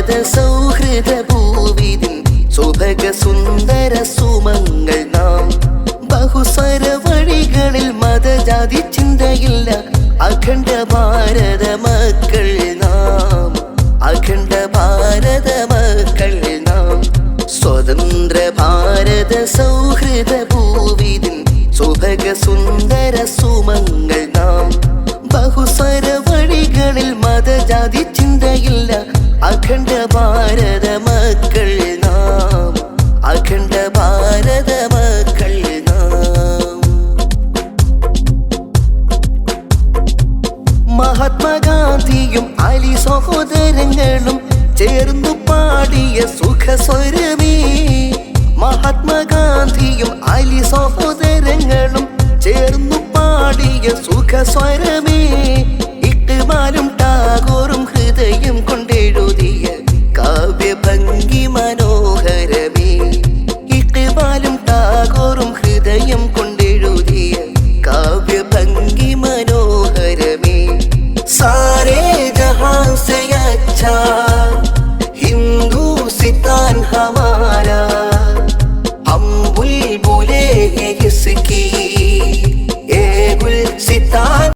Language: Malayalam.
ഭാരത സൗഹൃദ ഭൂവിതിൻ സുഭഗ സുന്ദര സുമങ്ങൾ നാം. ബഹുസ്വര വഴികളിൽ മതജാതി ചിന്തയില്ല, അഖണ്ഡ ഭാരത മക്കൾ നാം. അഖണ്ഡ ഭാരത മക്കൾ നാം. സ്വതന്ത്ര ഭാരത സൗഹൃദ ഭൂവിതിൻ സുഭഗ സുന്ദര സുമങ്ങൾ നാം. ബഹുസ്വര വഴികളിൽ മതജാതി ചിന്തയില്ല, അഖണ്ഡ ഭാരത മക്കൾ നാം. അഖണ്ഡ ഭാരത മക്കൾ നാം. മഹാത്മാഗാന്ധിയും അലി സഹോദരങ്ങളും ചേർന്നു പാടിയ സുഖസ്വരമേ. മഹാത്മാഗാന്ധിയും അലി സഹോദരങ്ങളും ചേർന്നു പാടിയ സുഖസ്വരമേ. ഇഖ്ബാലും ടാഗോറും ഹൃദയം കൊണ്ടെഴുതിയ കാവ്യഭംഗി മനോഹരമേ. ഇഖ്ബാലും ടാഗോറും ഹൃദയം കൊണ്ടെഴുതിയ കാവ്യഭംഗി മനോഹരമേ. സാരേ ജഹാൻ സേ അച്ഛാ ഹിന്ദുസ്ഥാൻ ഹമാ